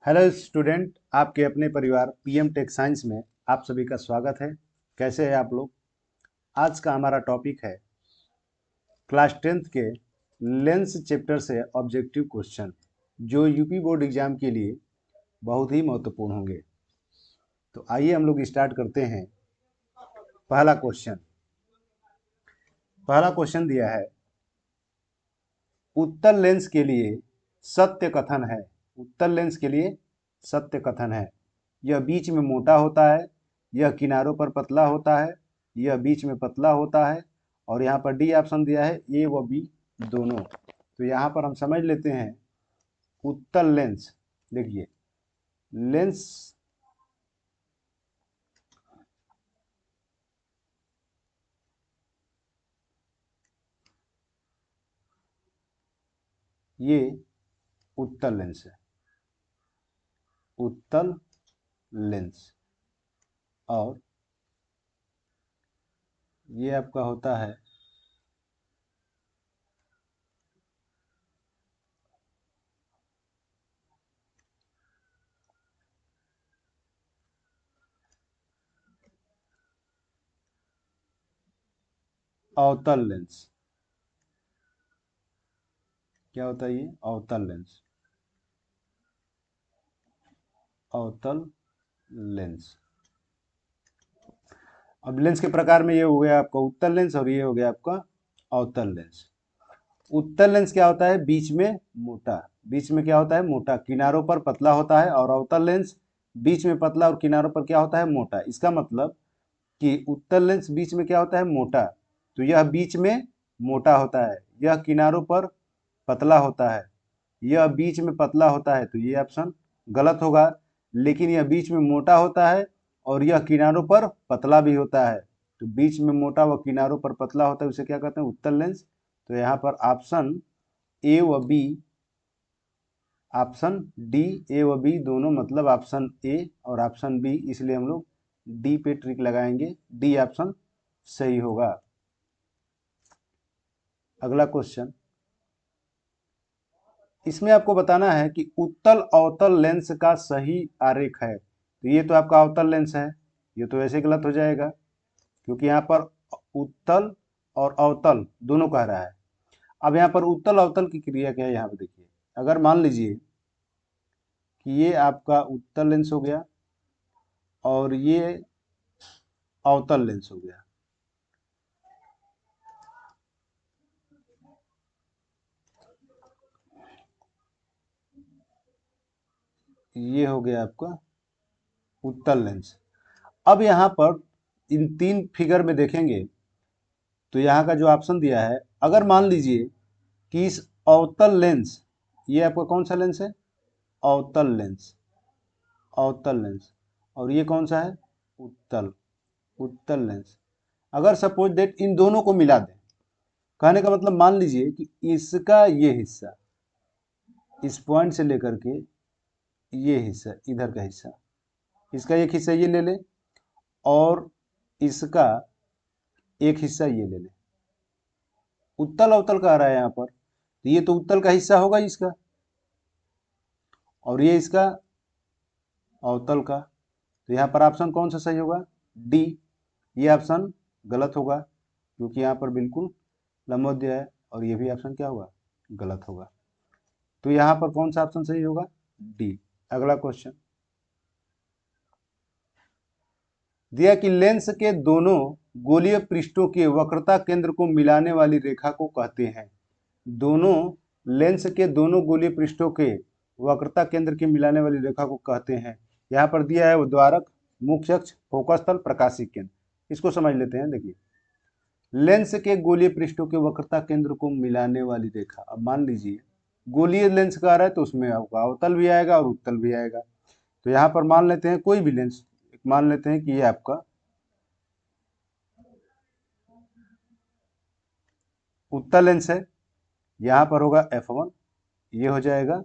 Hello student, आपके अपने परिवार पीएम टेक साइंस में आप सभी का स्वागत है। कैसे हैं आप लोग? आज का हमारा टॉपिक है क्लास 10th के लेंस चैप्टर से ऑब्जेक्टिव क्वेश्चन, जो यूपी बोर्ड एग्जाम के लिए बहुत ही महत्वपूर्ण होंगे। तो आइए हम लोग स्टार्ट करते हैं। पहला क्वेश्चन दिया है, उत्तल लेंस के लिए सत्य कथन है। उत्तल लेंस के लिए सत्य कथन है। यह बीच में मोटा होता है, यह किनारों पर पतला होता है, यह बीच में पतला होता है, और यहाँ पर डी ऑप्शन दिया है ए व बी दोनों। तो यहाँ पर हम समझ लेते हैं उत्तल लेंस। देखिए लेंस ये उत्तल लेंस है, उत्तल लेंस। और ये आपका होता है अवतल लेंस। क्या होता है ये? अवतल लेंस। अवतल लेंस। अब लेंस के प्रकार में ये हो गया आपका उत्तल लेंस और ये हो गया आपका अवतल लेंस। उत्तल लेंस क्या होता है? बीच में मोटा। बीच में क्या होता है? मोटा। किनारों पर पतला होता है। और अवतल लेंस बीच में पतला और किनारों पर क्या होता है? मोटा। इसका मतलब कि उत्तल लेंस बीच में क्या होता है? मोटा। तो यह बीच में मोटा होता है, यह किनारों पर पतला होता है, यह बीच में पतला होता है। तो ये ऑप्शन गलत होगा। लेकिन यह बीच में मोटा होता है और यह किनारों पर पतला भी होता है। तो बीच में मोटा व किनारों पर पतला होता है, उसे क्या कहते हैं? उत्तल लेंस। तो यहाँ पर ऑप्शन ए व बी, ऑप्शन डी, ए व बी दोनों, मतलब ऑप्शन ए और ऑप्शन बी, इसलिए हम लोग डी पे ट्रिक लगाएंगे। डी ऑप्शन सही होगा। अगला क्वेश्चन, इसमें आपको बताना है कि उत्तल अवतल लेंस का सही आरेख है। तो ये तो आपका अवतल लेंस है, ये तो ऐसे गलत हो जाएगा क्योंकि यहाँ पर उत्तल और अवतल दोनों कह रहा है। अब यहाँ पर उत्तल अवतल की क्रिया क्या है, यहाँ पर देखिए। अगर मान लीजिए कि ये आपका उत्तल लेंस हो गया और ये अवतल लेंस हो गया, ये हो गया आपका उत्तल लेंस। अब यहाँ पर इन तीन फिगर में देखेंगे तो यहाँ का जो ऑप्शन दिया है, अगर मान लीजिए कि इस अवतल लेंस, ये आपका कौन सा लेंस है? अवतल लेंस। अवतल लेंस। और ये कौन सा है? उत्तल। उत्तल लेंस। अगर सपोज दैट इन दोनों को मिला दें, कहने का मतलब मान लीजिए कि इसका ये हिस्सा, इस पॉइंट से लेकर के ये हिस्सा, इधर का हिस्सा, इसका एक हिस्सा ये ले लें और इसका एक हिस्सा ये ले लें। उत्तल अवतल कह रहा है यहाँ पर, तो ये तो उत्तल का हिस्सा होगा इसका, और ये इसका अवतल का। तो यहाँ पर ऑप्शन कौन सा सही होगा? डी। ये ऑप्शन गलत होगा क्योंकि यहाँ पर बिल्कुल लंबोदय है, और ये भी ऑप्शन क्या होगा? गलत होगा। तो यहाँ पर कौन सा ऑप्शन सही होगा? डी। अगला क्वेश्चन दिया कि लेंस के दोनों गोलीय पृष्ठों के वक्रता केंद्र को मिलाने वाली रेखा को कहते हैं। दोनों लेंस के दोनों गोलीय पृष्ठों के वक्रता केंद्र के मिलाने वाली रेखा को कहते हैं। यहाँ पर दिया है उद्वारक, मुख्य अक्ष, फोकस तल, प्रकाशिक केंद्र। इसको समझ लेते हैं। देखिए लेंस के गोलीय पृष्ठों के वक्रता केंद्र को मिलाने वाली रेखा। अब मान लीजिए गोलीय लेंस का रहा है तो उसमें आपका अवतल भी आएगा और उत्तल भी आएगा। तो यहाँ पर मान लेते हैं कोई भी लेंस, मान लेते हैं कि ये आपका उत्तल लेंस है। यहाँ पर होगा F1, ये हो जाएगा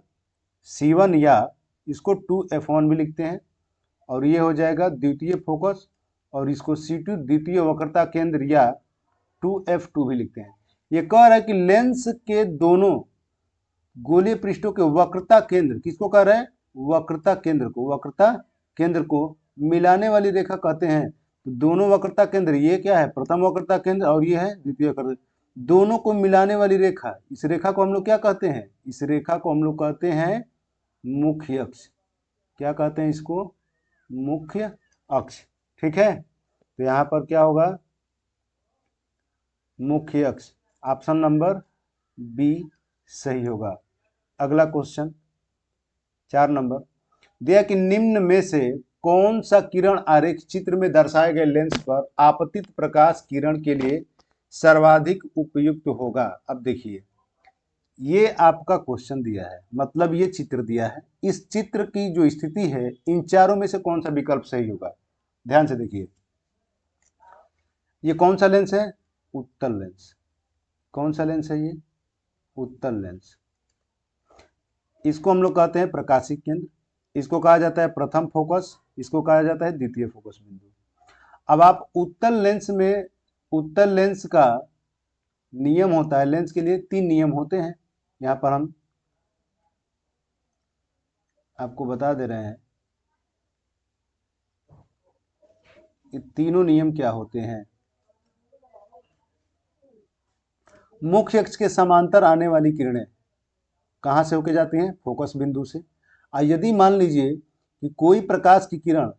C1, या इसको 2F1 भी लिखते हैं, और ये हो जाएगा द्वितीय फोकस, और इसको C2 द्वितीय वक्रता केंद्र या 2F2 भी लिखते हैं। ये कह रहा है कि लेंस के दोनों गोलीय पृष्ठों के वक्रता केंद्र, किसको कह रहा है? वक्रता केंद्र को मिलाने वाली रेखा कहते हैं। तो दोनों वक्रता केंद्र, ये क्या है, प्रथम वक्रता केंद्र और ये है द्वितीय वक्रता, दोनों को मिलाने वाली रेखा, इस रेखा को हम लोग क्या कहते हैं, इस रेखा को हम लोग कहते हैं मुख्य अक्ष। क्या कहते हैं इसको, मुख्य अक्ष। ठीक है, तो यहाँ पर क्या होगा, मुख्य अक्ष। ऑप्शन नंबर बी सही होगा। अगला क्वेश्चन 4 नंबर दिया कि निम्न में से कौन सा किरण आरेख चित्र में दर्शाए गए लेंस पर आपतित प्रकाश किरण के लिए सर्वाधिक उपयुक्त होगा। अब देखिए, ये आपका क्वेश्चन दिया है, मतलब ये चित्र दिया है, इस चित्र की जो स्थिति है, इन चारों में से कौन सा विकल्प सही होगा। ध्यान से देखिए, ये कौन सा लेंस है, उत्तल लेंस। कौन सा लेंस है ये, उत्तल लेंस। इसको हम लोग कहते हैं प्रकाशिक केंद्र, इसको कहा जाता है प्रथम फोकस, इसको कहा जाता है द्वितीय फोकस बिंदु। अब आप उत्तल लेंस का नियम होता है, लेंस के लिए 3 नियम होते हैं, यहाँ पर हम आपको बता दे रहे हैं ये तीनों नियम क्या होते हैं। मुख्य अक्ष के समांतर आने वाली किरणें कहाँ से होकर जाती हैं, फोकस बिंदु से। यदि मान लीजिए कि कोई प्रकाश की किरण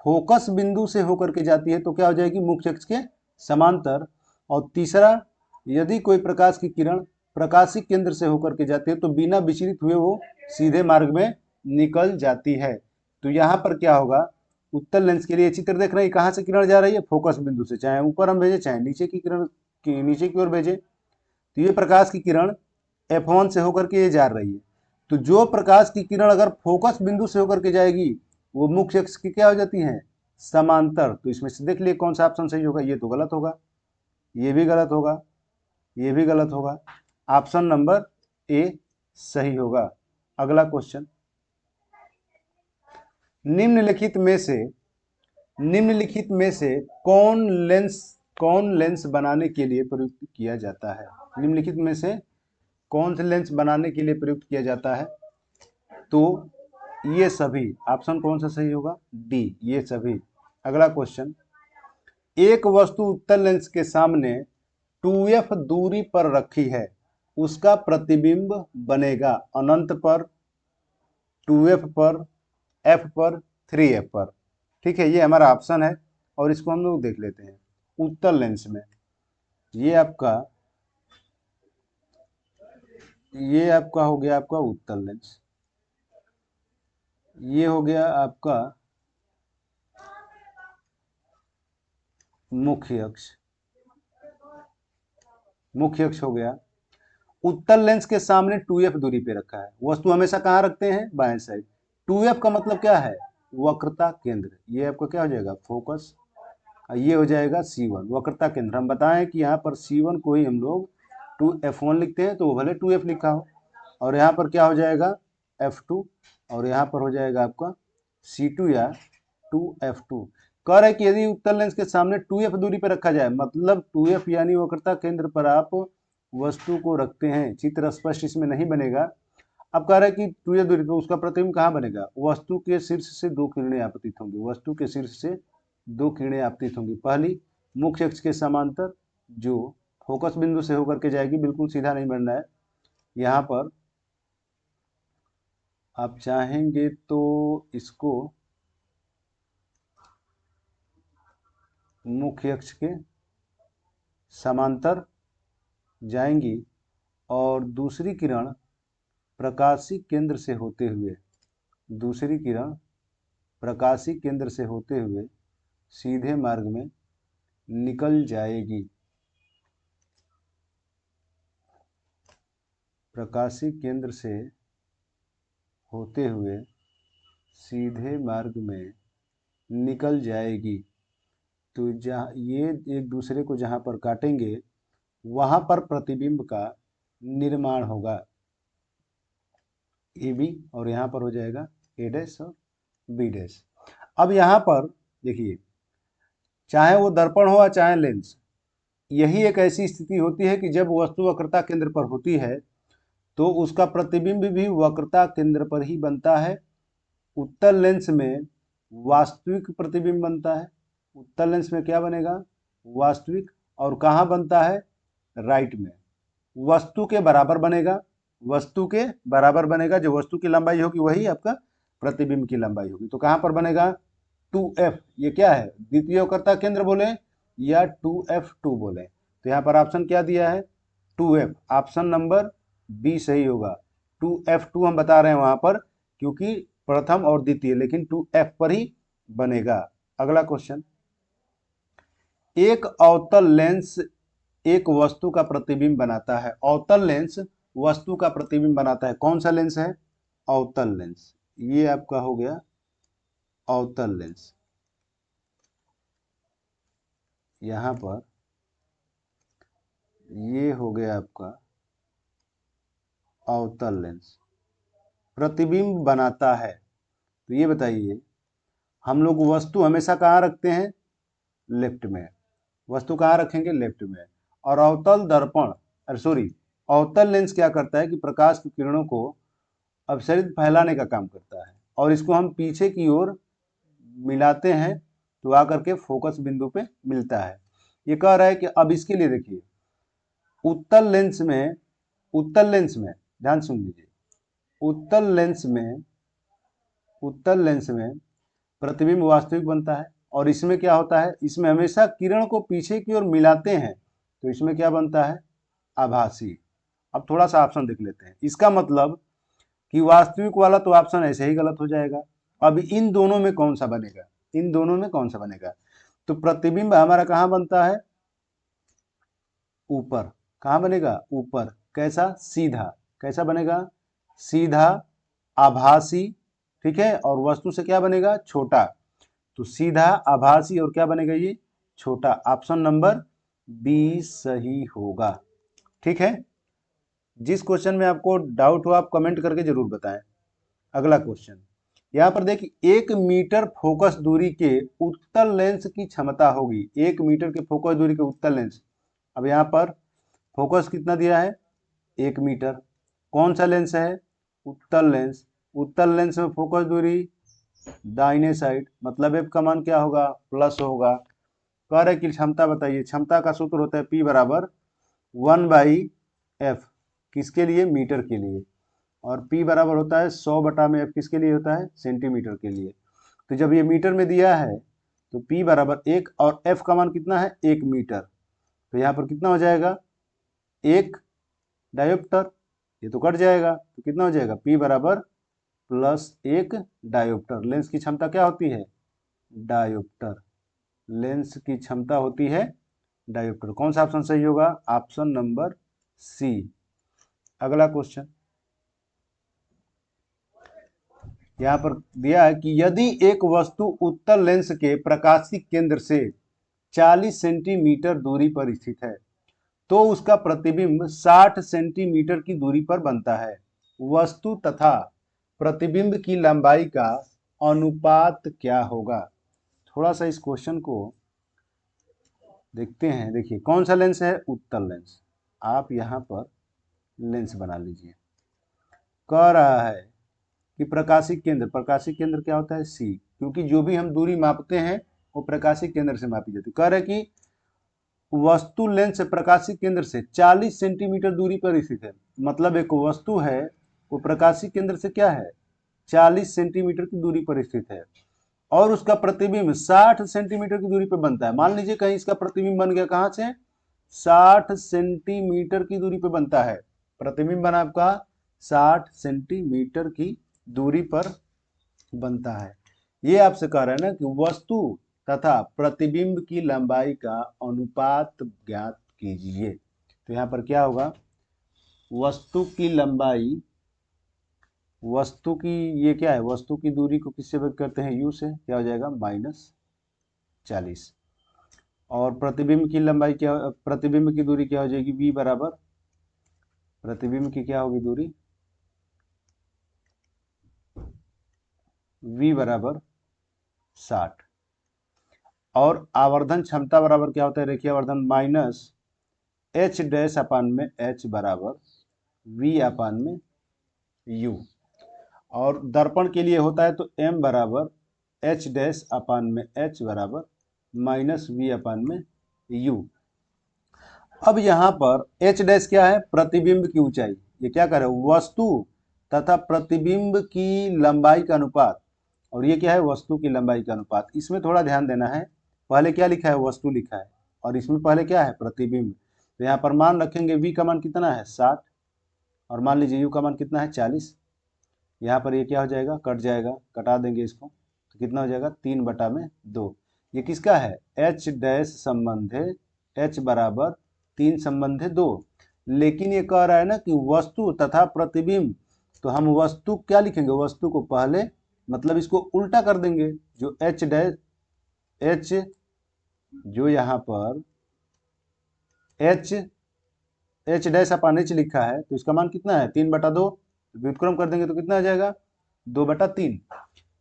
फोकस बिंदु से होकर के जाती है तो क्या हो जाएगी, मुख्य अक्ष के समांतर। और तीसरा, यदि कोई प्रकाश की किरण प्रकाशिक केंद्र से होकर के जाती है तो बिना विचलित हुए वो सीधे मार्ग में निकल जाती है। तो यहाँ पर क्या होगा, उत्तल लेंस के लिए चित्र देख रहे हैं, कहाँ से किरण जा रही है, फोकस बिंदु से, चाहे ऊपर हम भेजे चाहे नीचे की किरण नीचे की ओर भेजे। तो ये प्रकाश की किरण F1 से होकर के ये जा रही है। तो जो प्रकाश की किरण अगर फोकस बिंदु से होकर के जाएगी वो मुख्य अक्ष की क्या हो जाती है, समांतर। तो इसमें से देख लिए कौन सा ऑप्शन सही होगा, ये तो गलत होगा, ये भी गलत होगा, ये भी गलत होगा। ऑप्शन नंबर ए सही होगा। अगला क्वेश्चन, निम्नलिखित में से कौन लेंस बनाने के लिए प्रयुक्त किया जाता है। निम्नलिखित में से कौन से लेंस बनाने के लिए प्रयुक्त किया जाता है। तो ये सभी, ऑप्शन कौन सा सही होगा, डी, ये सभी। अगला क्वेश्चन, एक वस्तु उत्तल लेंस के सामने 2f दूरी पर रखी है, उसका प्रतिबिंब बनेगा अनंत पर, 2f पर, f पर, 3f पर। ठीक है, ये हमारा ऑप्शन है और इसको हम लोग देख लेते हैं। उत्तल लेंस में ये आपका हो गया आपका उत्तल लेंस, ये हो गया आपका मुख्य अक्ष हो गया। उत्तल लेंस के सामने 2f दूरी पे रखा है, वस्तु हमेशा कहाँ रखते हैं, बाएं साइड। 2f का मतलब क्या है, वक्रता केंद्र। ये आपका क्या हो जाएगा, फोकस। ये हो जाएगा C1 वक्रता केंद्र। हम बताएं कि यहाँ पर C1 को ही हम लोग 2f1 लिखते हैं, तो वो भले 2f लिखा हो। और यहाँ पर क्या हो जाएगा, f2, और यहाँ पर हो जाएगा आपका C2 या 2f2। कह रहे कि यदि उत्तल लेंस के सामने 2f दूरी पर रखा जाए, मतलब 2f यानी वक्रता केंद्र पर आप वस्तु को रखते हैं। चित्र स्पष्ट इसमें नहीं बनेगा। अब कह रहे कि 2f दूरी पर उसका प्रतिबिंब कहाँ बनेगा, वस्तु के शीर्ष से 2 किरणें आपतित होंगी, वस्तु के शीर्ष से 2 किरणें आपतित होंगी। पहली मुख्य अक्ष के समांतर जो फोकस बिंदु से होकर के जाएगी, बिल्कुल सीधा नहीं बनना है। यहाँ पर आप चाहेंगे तो इसको मुख्य अक्ष के समांतर जाएंगी और दूसरी किरण प्रकाशिक केंद्र से होते हुए सीधे मार्ग में निकल जाएगी। प्रकाशिक केंद्र से होते हुए सीधे मार्ग में निकल जाएगी। तो जहाँ ये एक दूसरे को जहाँ पर काटेंगे वहाँ पर प्रतिबिंब का निर्माण होगा, AB, और यहाँ पर हो जाएगा A' और B'। अब यहाँ पर देखिए, चाहे वो दर्पण हो या चाहे लेंस, यही एक ऐसी स्थिति होती है कि जब वस्तु वक्रता केंद्र पर होती है तो उसका प्रतिबिंब भी वक्रता केंद्र पर ही बनता है उत्तल लेंस में वास्तविक प्रतिबिंब बनता है। उत्तल लेंस में क्या बनेगा? वास्तविक। और कहाँ बनता है? राइट में। वस्तु के बराबर बनेगा, वस्तु के बराबर बनेगा। जो वस्तु की लंबाई होगी वही आपका प्रतिबिंब की लंबाई होगी। तो कहाँ पर बनेगा? 2f। ये क्या है? द्वितीयकर्ता केंद्र बोले या 2f2 बोले? तो यहाँ पर ऑप्शन क्या दिया है? 2f। ऑप्शन नंबर बी सही होगा। 2f2 हम बता रहे हैं वहां पर, क्योंकि प्रथम और द्वितीय, लेकिन 2f पर ही बनेगा। अगला क्वेश्चन, एक अवतल लेंस एक वस्तु का प्रतिबिंब बनाता है। अवतल लेंस वस्तु का प्रतिबिंब बनाता है। कौन सा लेंस है? अवतल लेंस। ये आपका हो गया अवतल लेंस। यहां पर ये हो गया आपका अवतल लेंस, प्रतिबिंब बनाता है। तो ये बताइए, हम लोग वस्तु हमेशा कहाँ रखते हैं? लेफ्ट में। वस्तु कहाँ रखेंगे? लेफ्ट में। और अवतल दर्पण, अरे सॉरी, अवतल लेंस क्या करता है कि प्रकाश की किरणों को अपसरित फैलाने का काम करता है, और इसको हम पीछे की ओर मिलाते हैं तो आकर के फोकस बिंदु पे मिलता है। ये कह रहा है कि अब इसके लिए देखिए, उत्तल लेंस में, उत्तल लेंस में ध्यान सुन लीजिए, उत्तल लेंस में प्रतिबिंब वास्तविक बनता है। और इसमें क्या होता है? इसमें हमेशा किरण को पीछे की ओर मिलाते हैं, तो इसमें क्या बनता है? आभासी। अब थोड़ा सा ऑप्शन देख लेते हैं। इसका मतलब कि वास्तविक वाला तो ऑप्शन ऐसे ही गलत हो जाएगा। अब इन दोनों में कौन सा बनेगा? इन दोनों में कौन सा बनेगा? तो प्रतिबिंब हमारा कहाँ बनता है? ऊपर। कहाँ बनेगा? ऊपर। कैसा? सीधा। कैसा बनेगा? सीधा, आभासी। ठीक है। और वस्तु से क्या बनेगा? छोटा। तो सीधा, आभासी और क्या बनेगा? ये छोटा। ऑप्शन नंबर बी सही होगा। ठीक है। जिस क्वेश्चन में आपको डाउट हो आप कमेंट करके जरूर बताएं। अगला क्वेश्चन, यहाँ पर देखिए, 1 मीटर फोकस दूरी के उत्तल लेंस की क्षमता होगी। 1 मीटर के फोकस दूरी के उत्तल लेंस। अब यहाँ पर फोकस कितना दिया है? 1 मीटर। कौन सा लेंस है? उत्तल लेंस। उत्तल लेंस में फोकस दूरी दाहिने साइड, मतलब एफ का मान क्या होगा? प्लस होगा। कह रहे कि क्षमता बताइए। क्षमता का सूत्र होता है P बराबर 1/f। किसके लिए? मीटर के लिए। और P बराबर होता है 100 बटा में F किसके लिए होता है? सेंटीमीटर के लिए। तो जब ये मीटर में दिया है तो P बराबर 1 और F का मान कितना है? 1 मीटर। तो यहाँ पर कितना हो जाएगा? 1 डायोप्टर। ये तो कट जाएगा, तो कितना हो जाएगा? P बराबर +1 डायोप्टर। लेंस की क्षमता क्या होती है? डायोप्टर। लेंस की क्षमता होती है डायोप्टर। कौन सा ऑप्शन सही होगा? Option number C. अगला क्वेश्चन, यहाँ पर दिया है कि यदि एक वस्तु उत्तल लेंस के प्रकाशिक केंद्र से 40 सेंटीमीटर दूरी पर स्थित है तो उसका प्रतिबिंब 60 सेंटीमीटर की दूरी पर बनता है। वस्तु तथा प्रतिबिंब की लंबाई का अनुपात क्या होगा? थोड़ा सा इस क्वेश्चन को देखते हैं। देखिए, कौन सा लेंस है? उत्तल लेंस। आप यहाँ पर लेंस बना लीजिए। कह रहा है कि प्रकाशिक केंद्र, प्रकाशिक केंद्र क्या होता है? सी, क्योंकि जो भी हम दूरी मापते हैं वो प्रकाशिक केंद्र से मापी जाती है। कह रहे कि वस्तु लेंस प्रकाशिक केंद्र से 40 सेंटीमीटर दूरी पर स्थित है। मतलब एक वस्तु है वो प्रकाशिक केंद्र से क्या है? 40 सेंटीमीटर की दूरी पर स्थित है, और उसका प्रतिबिंब 60 सेंटीमीटर की दूरी पर बनता है। मान लीजिए कहीं इसका प्रतिबिंब बन गया, कहां से? 60 सेंटीमीटर की दूरी पर बनता है। प्रतिबिंब बना आपका 60 सेंटीमीटर की दूरी पर बनता है। ये आपसे कह रहे हैं ना कि वस्तु तथा प्रतिबिंब की लंबाई का अनुपात ज्ञात कीजिए। तो यहाँ पर क्या होगा? वस्तु की लंबाई, वस्तु की, ये क्या है? वस्तु की दूरी को किससे व्यक्त करते हैं? u से। क्या हो जाएगा? -40। और प्रतिबिंब की लंबाई क्या, प्रतिबिंब की दूरी क्या हो जाएगी? v बराबर, प्रतिबिंब की क्या होगी दूरी? v बराबर 60। और आवर्धन क्षमता बराबर क्या होता है? रेखीय आवर्धन -h डैश अपान में h बराबर v अपान में u। और दर्पण के लिए होता है तो m बराबर h डैश अपान में h बराबर माइनस v अपान में u। अब यहाँ पर h डैश क्या है? प्रतिबिंब की ऊंचाई। ये क्या कर रहा है? वस्तु तथा प्रतिबिंब की लंबाई का अनुपात। और ये क्या है? वस्तु की लंबाई का अनुपात। इसमें थोड़ा ध्यान देना है, पहले क्या लिखा है? वस्तु लिखा है, और इसमें पहले क्या है? प्रतिबिंब। तो यहाँ पर मान रखेंगे v का मान कितना है? 60, और मान लीजिए u का मान कितना है? 40। यहाँ पर ये क्या हो जाएगा? कट जाएगा, कटा देंगे इसको, तो कितना हो जाएगा? 3/2। ये किसका है? h डैश संबंध है h बराबर 3 संबंध है 2। लेकिन ये कह रहा है ना कि वस्तु तथा प्रतिबिंब, तो हम वस्तु क्या लिखेंगे? वस्तु को पहले, मतलब इसको उल्टा कर देंगे। जो h डैश h, जो यहाँ पर h डैश अपान h लिखा है, तो इसका मान कितना है? 3/2। व्युत्क्रम कर देंगे तो कितना आ जाएगा? 2/3।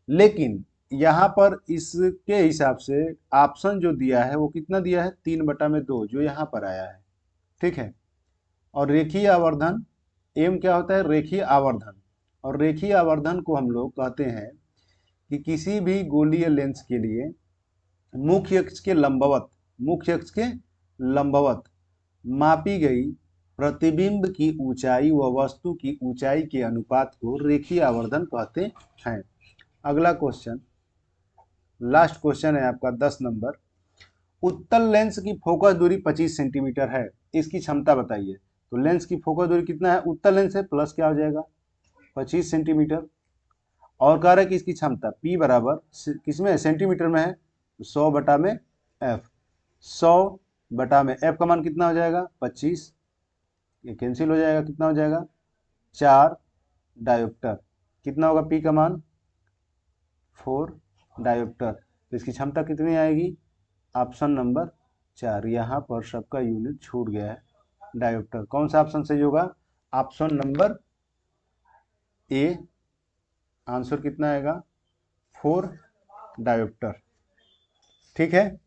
लेकिन यहाँ पर इसके हिसाब से ऑप्शन जो दिया है वो कितना दिया है? 3/2, जो यहाँ पर आया है। ठीक है। और रेखीय आवर्धन, एम क्या होता है? रेखीय आवर्धन। और रेखीय आवर्धन को हम लोग कहते हैं कि किसी भी गोलीय लेंस के लिए मुख्य अक्ष के लंबवत, मुख्य अक्ष के लंबवत मापी गई प्रतिबिंब की ऊंचाई व वस्तु की ऊंचाई के अनुपात को रेखीय आवर्धन कहते हैं। अगला क्वेश्चन, लास्ट क्वेश्चन है आपका 10 नंबर। उत्तल लेंस की फोकस दूरी 25 सेंटीमीटर है, इसकी क्षमता बताइए। तो लेंस की फोकस दूरी कितना है? उत्तल लेंस है, प्लस क्या हो जाएगा? 25 सेंटीमीटर। और कह रहा है कि इसकी क्षमता P बराबर किसमें है? सेंटीमीटर में है, 100/f। 100/f का मान कितना हो जाएगा? 25। ये कैंसिल हो जाएगा, कितना हो जाएगा? 4 डायोप्टर। कितना होगा P का मान? 4 डायोप्टर। तो इसकी क्षमता कितनी आएगी? Option number 4। यहाँ पर सबका यूनिट छूट गया है, डायोप्टर। कौन सा ऑप्शन सही होगा? Option number A. आंसर कितना आएगा? 4 डायोप्टर। ठीक है।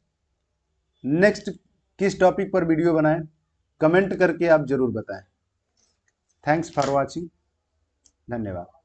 नेक्स्ट किस टॉपिक पर वीडियो बनाएं, कमेंट करके आप जरूर बताएं। Thanks for watching. धन्यवाद।